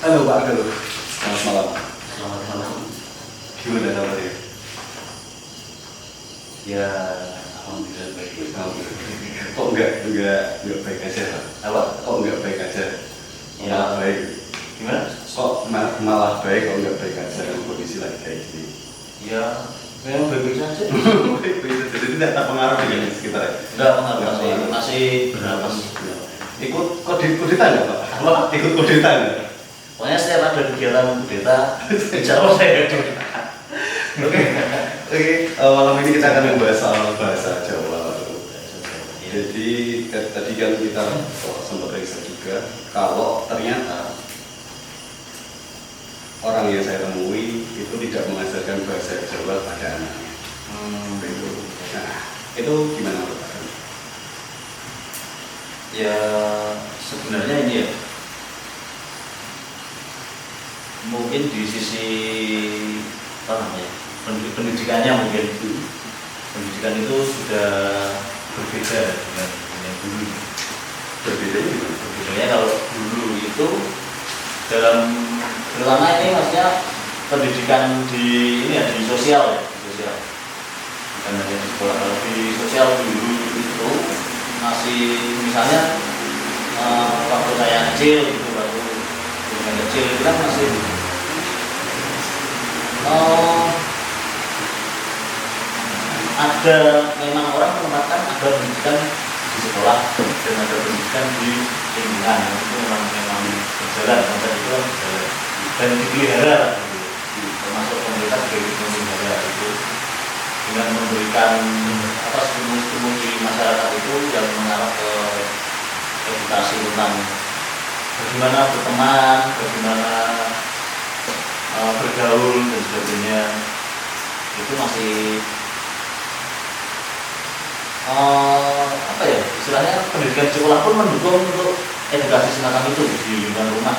Halo Pak, halo. Selamat malam. Selamat malam. Gimana kabarnya? Ya, alhamdulillah baik. Alhamdulillah. Kok enggak baik aja Pak? Apa? Kok enggak baik aja? Ya. Malah baik. Gimana? Kok malah baik kok enggak baik aja dengan kondisi lagi kayak gini? Ya, memang baik-baik saja. Baik-baik saja. Jadi tidak terpengaruh dengan sekitar. Enggak pengaruh masih bernafas. Ikut kudeta nggak Pak? Apa? Ikut kudeta nggak? Pokoknya setiap ada kegiatan kudeta, insya Allah saya hadir. Oke. Malam ini kita akan membahas soal bahasa Jawa. Jadi tadi kan kita sempat riset juga kalau ternyata orang yang saya temui itu tidak mengajarkan bahasa Jawa pada anaknya. Begitu. Nah, itu gimana Pak? Ya, sebenarnya ini ya, mungkin di sisi apa namanya, pendidikannya mungkin pendidikan itu sudah berbeda dengan yang dulu. Berbedanya gimana? Berbedanya kalau dulu itu dalam terutama ini maksudnya pendidikan di ini ya di sosial bukan hanya di sekolah. Kalau di sosial dulu itu masih misalnya waktu saya kecil gitu, waktu dengan kecil itu kan masih ada memang orang menempatkan ada pendidikan di sekolah dan ada pendidikan di lingkungan, itu memang berjalan sampai itu kan berjalan dan dipelihara gitu. Termasuk pemerintah juga memelihara itu dengan memberikan apa stimulus di masyarakat itu yang mengarah ke edukasi tentang bagaimana berteman, bagaimana bergaul dan sebagainya. Itu masih apa ya istilahnya, pendidikan sekolah pun mendukung untuk edukasi semacam itu di lingkungan rumah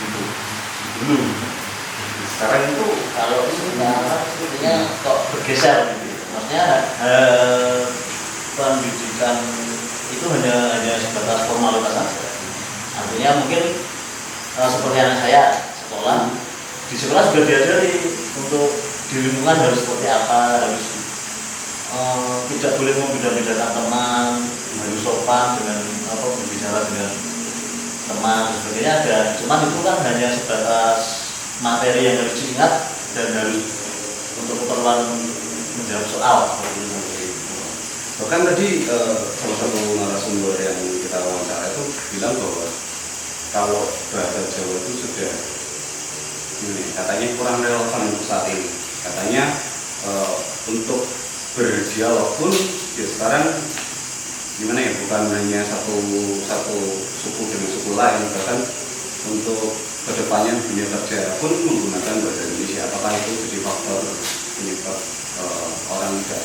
gitu dulu. Sekarang itu kalau sebenarnya kok bergeser gitu. Maksudnya pendidikan itu hanya sebatas formalitas saja. Artinya mungkin seperti anak saya di sekolah sudah diajari untuk di lingkungan harus seperti apa, harus tidak boleh membeda-bedakan teman, harus sopan dengan apa berbicara dengan teman dan sebagainya ada. Cuman itu kan hanya sebatas materi yang harus diingat dan harus untuk keperluan menjawab soal seperti itu. Bahkan tadi salah satu narasumber yang kita wawancara itu bilang bahwa kalau bahasa Jawa itu sudah katanya kurang relevan untuk saat ini. Katanya untuk berdialog pun ya sekarang gimana ya, bukan hanya satu suku dengan suku lain, bahkan untuk kedepannya dunia kerja pun menggunakan bahasa Indonesia. Apakah itu jadi faktor penyebab orang tidak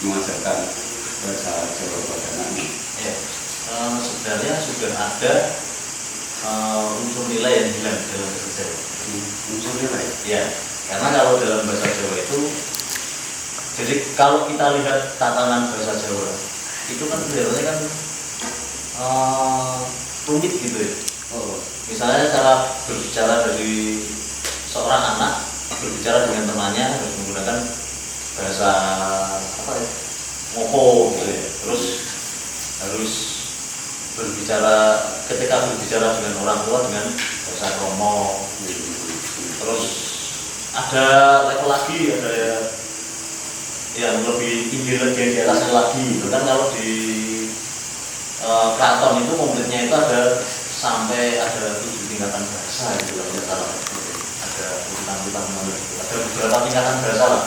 mengajarkan bahasa Jawa pada anaknya? Ya, sebenarnya sudah ada unsur nilai yang hilang dalam bahasa Jawa. Unsur nilai? Ya, karena kalau dalam bahasa Jawa itu, jadi kalau kita lihat tatanan bahasa Jawa itu kan kelihatannya kan rumit gitu ya. Misalnya cara berbicara dari seorang anak berbicara dengan temannya harus menggunakan bahasa apa ya, moko gitu ya. Terus harus ketika berbicara dengan orang tua dengan bahasa kromo. Terus ada level lagi, ada yang lebih tinggi lagi di atasnya lagi gitu kan. Kalau di keraton itu komplitnya itu ada sampai ada 7 tingkatan bahasa gitu kan, ada urutan-urutan ada beberapa tingkatan bahasa lah.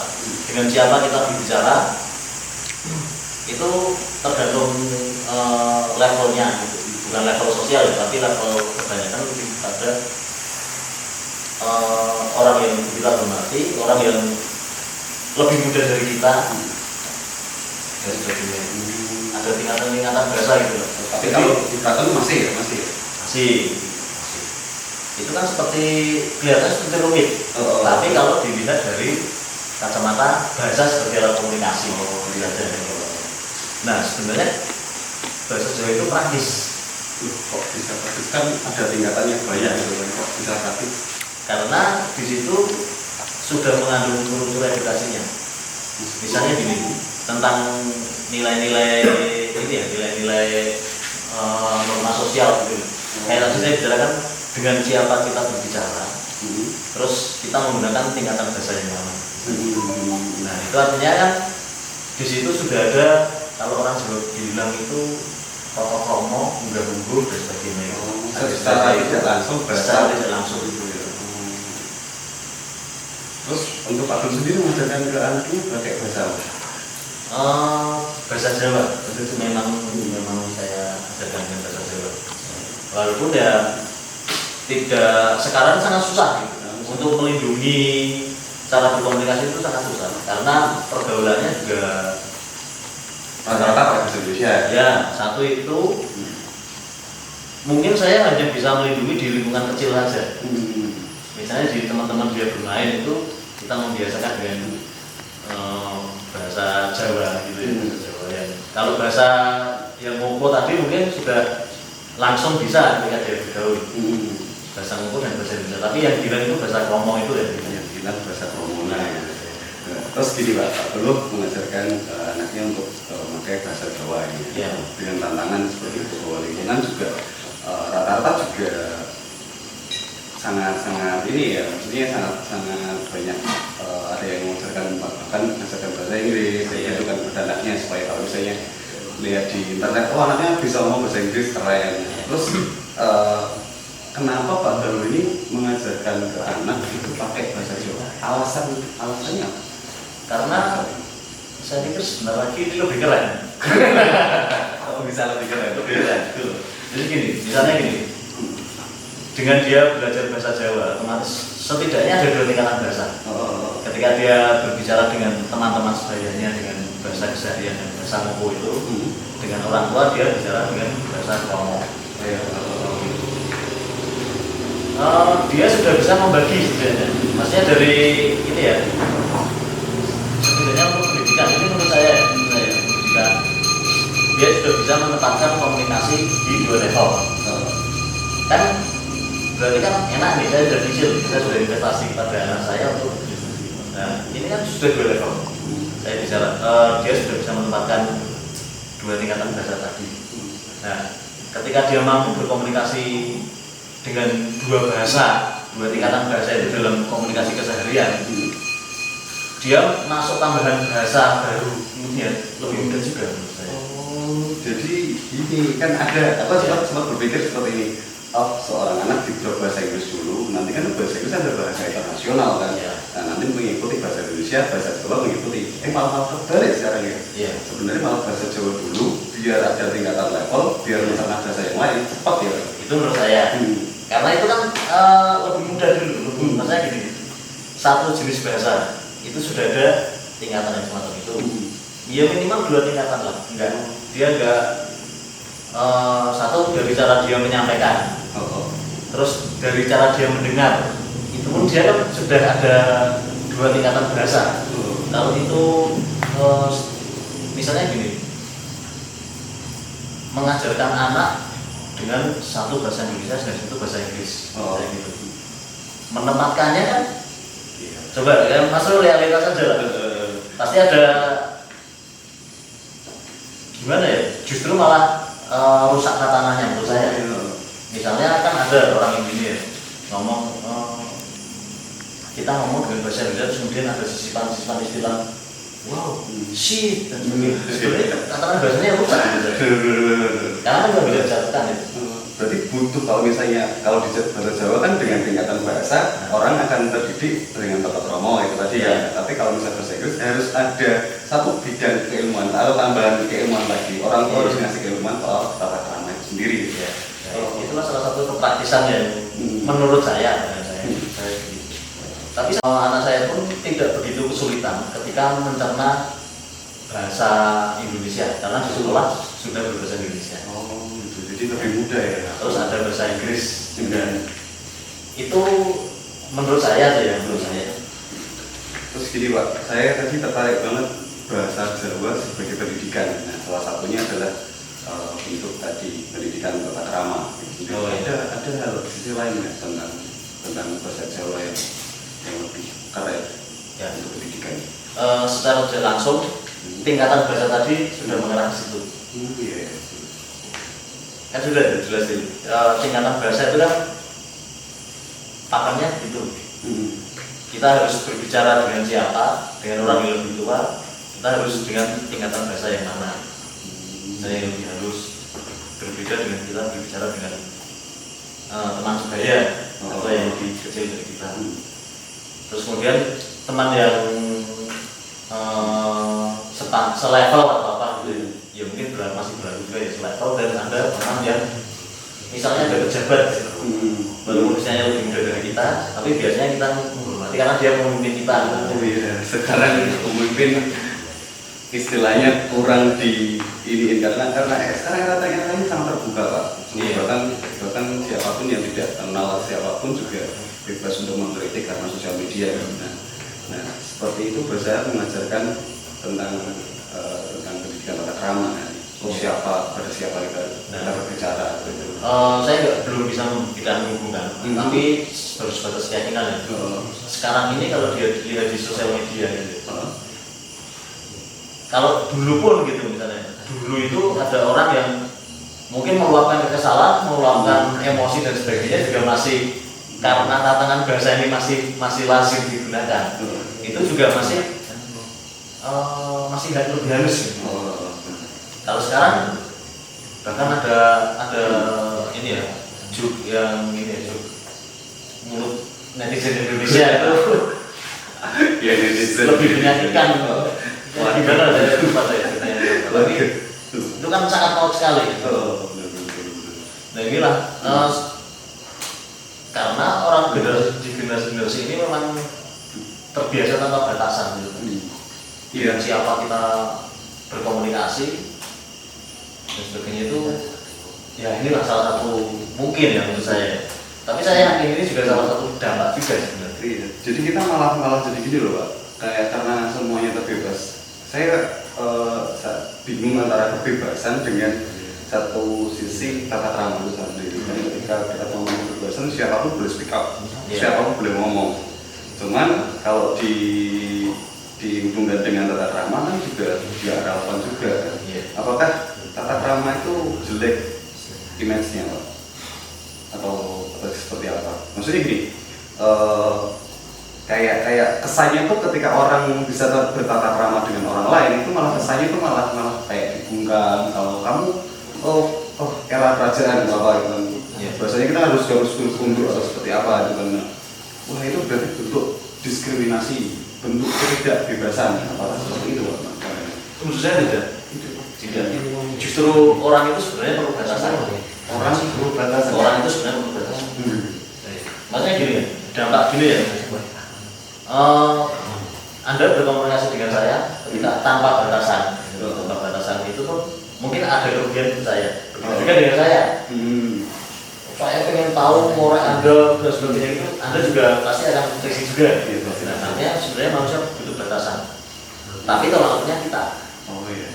Dengan siapa kita berbicara itu tergantung levelnya gitu. Bukan level sosial ya, tapi level kebanyakan lebih pada orang yang kita hormati, orang yang lebih muda dari kita dan sebagainya. Ada tingkatan-tingkatan bahasa gitu loh. Tapi kalau di keraton masih. Itu kan seperti kelihatannya seperti rumit. Tapi kalau dilihat dari kacamata bahasa sebagai alat komunikasi. Nah, sebenarnya bahasa Jawa itu praktis. Loh, kok bisa praktis kan ada tingkatannya banyak gitu kan, kok bisa praktis? Karena di situ sudah mengandung unsur edukasinya. Misalnya gini, tentang nilai-nilai ini ya, nilai-nilai norma sosial gitu. Kayak tadi saya bicarakan dengan siapa kita berbicara, terus kita menggunakan tingkatan bahasa yang mana. Nah itu artinya kan di situ sudah ada, kalau orang Jawa bilang itu tokoh romo, unggah ungguh dan sebagainya. Secara tidak langsung secara tidak langsung itu ya. Terus untuk Pak Dul sendiri mengajarkan ke anaknya pakai bahasa apa? Bahasa Jawa itu memang saya ajarkan dengan bahasa Jawa. Walaupun ya tidak, sekarang sangat susah gitu. Untuk melindungi cara berkomunikasi itu sangat susah karena pergaulannya juga rata-rata pakai bahasa Indonesia. Ya, satu itu mungkin saya hanya bisa melindungi di lingkungan kecil saja. Misalnya di teman-teman dia bermain itu kita membiasakan dengan bahasa Jawa gitu ya, bahasa Jawa ya. Kalau bahasa yang Ngoko tadi mungkin sudah langsung bisa ketika dia bergaul. Bahasa Ngoko dan bahasa Indonesia. Tapi yang bilang itu bahasa Kromo itu ya. Yang bilang bahasa Kromo. Nah, terus gini Pak Dul mengajarkan anaknya untuk memakai bahasa Jawa ini ya. Dengan tantangan seperti itu, bahwa lingkungan juga rata-rata juga sangat ini ya, maksudnya sangat banyak ada yang mengajarkan bahkan mengajarkan bahasa Inggris, itu kan anaknya supaya kalau misalnya lihat di internet, oh anaknya bisa ngomong bahasa Inggris keren. Terus kenapa Pak Dul ini mengajarkan ke anak itu pakai bahasa Jawa? Alasannya? Karena saya pikir sebentar lagi ini lebih keren. Oh, bisa lebih keren. Lebih keren. Jadi gini, misalnya gini. Dengan dia belajar bahasa Jawa, otomatis setidaknya ada 2 tingkatan bahasa. Ketika dia berbicara dengan teman-teman sebayanya dengan bahasa keseharian dan bahasa Ngoko itu, dengan orang tua dia bicara dengan bahasa Kromo. Dia sudah bisa membagi sebenarnya. Maksudnya dari ini ya, setidaknya untuk pendidikan ini menurut saya pendidikan dia sudah bisa menempatkan komunikasi di 2 level. Kan berarti kan enak nih, saya sudah cicil, saya sudah investasi kepada anak saya untuk nah ini kan sudah 2 level. Saya bicara, dia sudah bisa menempatkan 2 tingkatan bahasa tadi. Nah, ketika dia mampu berkomunikasi dengan 2 bahasa, 2 tingkatan bahasa itu dalam komunikasi keseharian, dia masuk tambahan bahasa baru kemudian lebih mudah juga menurut saya. Jadi ini kan ada apa sempat berpikir seperti ini. Oh, seorang anak dibuat bahasa Inggris dulu, nanti kan bahasa Inggris ada bahasa internasional kan. Nah, nanti mengikuti bahasa Indonesia, bahasa Jawa mengikuti. Malah kebalik sekarang ya. Sebenarnya malah bahasa Jawa dulu, biar ada tingkatan level, biar mencerna bahasa yang lain cepat ya. Itu menurut saya. Karena itu kan lebih mudah dulu. Menurut saya gini, satu jenis bahasa itu sudah ada tingkatan yang semacam itu. Ya minimal 2 tingkatan lah. Dia enggak satu dari cara dia menyampaikan. Terus dari cara dia mendengar, itu pun dia kan sudah ada 2 tingkatan bahasa. Kalau itu misalnya gini, mengajarkan anak dengan satu bahasa Indonesia dan satu bahasa Inggris, gitu. Menempatkannya kan, coba ya masuk realitas saja lah. Pasti ada gimana ya? Justru malah rusak tatanannya menurut saya. Misalnya kan ada orang engineer ngomong kita ngomong dengan bahasa Indonesia terus kemudian ada sisipan istilah wow, shit dan sebagainya. Sebenarnya tatanan bahasanya rusak gitu. Karena kan nggak bisa dijatuhkan itu. Berarti butuh kalau misalnya kalau di bahasa Jawa kan dengan tingkatan bahasa orang akan terdidik dengan tata krama itu tadi ya. Tapi kalau misalnya bahasa Inggris harus ada satu bidang keilmuan atau tambahan keilmuan lagi. Orang tua harus ngasih keilmuan soal tata krama itu sendiri. Ya. Itulah salah satu kepraktisan yang menurut saya. Tapi anak saya pun tidak begitu kesulitan ketika mencerna bahasa Indonesia karena di sekolah sudah berbahasa Indonesia. Jadi lebih mudah ya. Terus ada bahasa Inggris juga. Itu menurut saya sih ya, menurut saya. Terus gini Pak, saya tadi tertarik banget bahasa Jawa sebagai pendidikan. Nah, salah satunya adalah bentuk tadi pendidikan tata krama. Oh, iya. Ada hal sisi lain ya tentang bahasa Jawa yang lebih keren Ya. untuk pendidikan. Secara tidak langsung tingkatan bahasa tadi sudah mengarah ke situ. Iya. Kan sudah jelas itu. Tingkatan bahasa itu kan pakemnya itu. Kita harus berbicara dengan siapa, dengan orang yang lebih tua. Kita harus dengan tingkatan bahasa yang mana. Saya yang lebih halus, berbeda dengan kita berbicara dengan teman sebaya atau yang lebih kecil dari kita. Terus kemudian teman yang selevel atau apa gitu, ya mungkin masih berlaku juga ya selevel, dan ada teman yang misalnya ada pejabat gitu. Walaupun misalnya lebih muda dari kita, tapi biasanya kita menghormati karena dia memimpin kita. Oh iya, sekarang pemimpin istilahnya kurang diiniin karena sekarang katanya sangat terbuka Pak. Iya. Bahkan siapapun yang tidak kenal siapapun juga bebas untuk mengkritik karena sosial media. Nah seperti itu saya mengajarkan tentang pendidikan tata krama. Siapa pada siapa kita berbicara. Saya belum bisa menghubungkan, tapi baru sebatas keyakinan ya. Sekarang ini kalau dia dilihat di sosial media gitu. Kalau dulu pun gitu misalnya, dulu itu ada orang yang mungkin meluapkan kekesalan, meluapkan emosi dan sebagainya juga masih, karena tatanan bahasa ini masih lazim digunakan. Itu juga masih lebih halus gitu. Kalau sekarang bahkan ada ini ya, juk yang ini ya, juk mulut netizen Indonesia itu Ya, netizen lebih menyakitkan. Wah, gimana saya lupa saya ceritanya. Tapi itu kan sangat paut sekali. Nah inilah karena orang di generasi ini memang terbiasa tanpa batasan gitu. Dengan siapa kita berkomunikasi dan sebagainya itu, ya inilah salah satu mungkin ya menurut saya. Tapi saya yakin ini juga salah satu dampak juga sebenarnya. Iya. Jadi kita malah jadi gini loh Pak, kayak karena semuanya terbebas. Saya bingung antara kebebasan dengan satu sisi tata krama itu sendiri. Dan ketika kita ngomong kebebasan, siapapun boleh speak up, siapapun boleh ngomong. Cuman kalau dihubungkan dengan tata krama kan juga relevan juga. Apakah tata krama itu jelek image-nya Pak? Atau seperti apa? Maksudnya gini, kayak kesannya tuh ketika orang bisa bertata krama dengan orang lain itu malah kesannya tuh malah kayak dibungkam. Kalau kamu era kerajaan atau apa gitu. Biasanya kita harus tunduk atau seperti apa gitu kan. Wah itu berarti bentuk diskriminasi, bentuk ketidakbebasan. Apakah seperti itu Pak? Menurut saya tidak. Justru orang itu sebenarnya perlu batasan. Orang itu sebenarnya perlu batasan. Maksudnya gini ya, dampak gini ya. Anda berkomunikasi dengan saya ketika tanpa batasan. Tanpa batasan itu pun mungkin ada kerugian untuk saya. Juga dengan saya. Saya pengen tahu moral Anda dan sebagainya itu, Anda juga pasti akan terisi juga. Nah, artinya sebenarnya manusia butuh batasan. Tapi tolak ukurnya kita. Oh iya.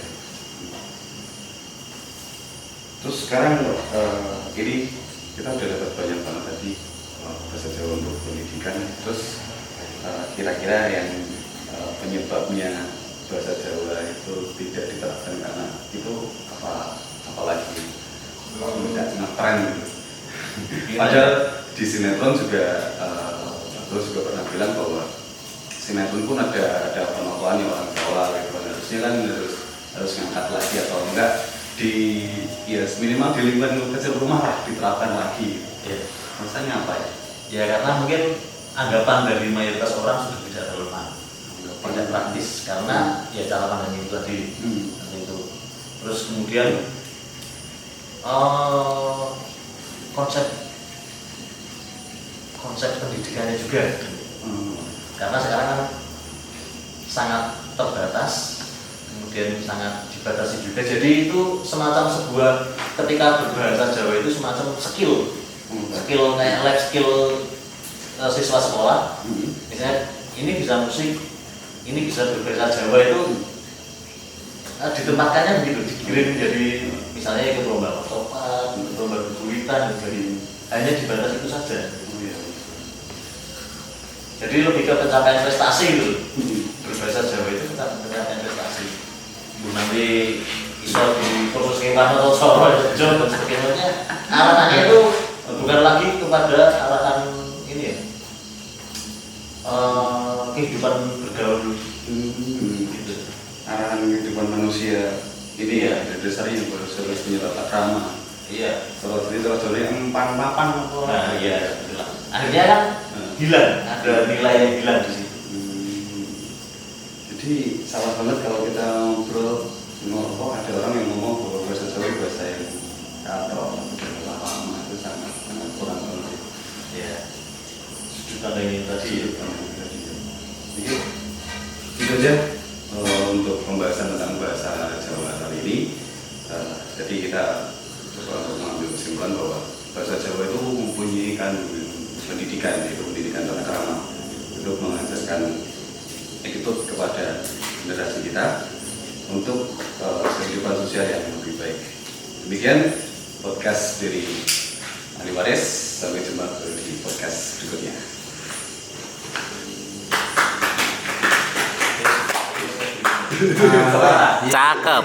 Terus sekarang ini kita udah dapat banyak banget tadi bahasa Jawa untuk pendidikan. Terus kira-kira yang penyebabnya bahasa Jawa itu tidak diterapkan karena itu apa lagi? Tidak ngetren gitu. Padahal di sinetron juga terus juga pernah bilang bahwa sinetron pun ada penontonnya orang Jawa gitu. Harusnya kan harus ngangkat lagi atau enggak minimal di lingkungan kecil rumah lah diterapkan lagi. Rasanya apa ya? Ya karena mungkin anggapan dari mayoritas orang sudah tidak relevan, tidak praktis karena ya cara pandang itu tadi. Itu. Terus kemudian konsep pendidikannya juga, karena sekarang kan sangat terbatas, kemudian sangat dibatasi juga. Jadi itu semacam sebuah, ketika berbahasa Jawa itu semacam skill kayak life skill siswa sekolah. Misalnya ini bisa musik, ini bisa berbahasa Jawa, itu ditempatkannya begitu, dikirim jadi misalnya ikut lomba pertopan, ikut lomba kesulitan dan sebagainya. Hanya dibatas itu saja. Jadi lebih ke pencapaian prestasi gitu. Berbahasa Jawa itu pencapaian prestasi. Nanti iso di kursus kewan atau soro dan sebagainya. Arahannya itu bukan lagi kepada arahan ini ya, kehidupan bergaul gitu. Arahan kehidupan manusia ini ya, dari dasarnya harus punya tata krama. Iya. Kalau jadi empan papan apa? Nah iya, itulah. Akhirnya kan hilang, ada nilai yang hilang di situ. Jadi salah banget kalau kita ngobrol, ada orang yang ngomong bahwa bahasa Jawa bahasa yang katro, lama itu sangat kurang banget. Ya, sejuta ini tadi. Jadi itu aja untuk pembahasan tentang bahasa Jawa kali ini. Jadi kita coba untuk mengambil kesimpulan bahwa bahasa Jawa itu mempunyai pendidikan, yaitu pendidikan tata krama untuk mengajarkan attitude kepada generasi kita untuk kehidupan sosial yang lebih baik. Demikian podcast dari Ali Waris. Sampai jumpa di podcast berikutnya. Cakep.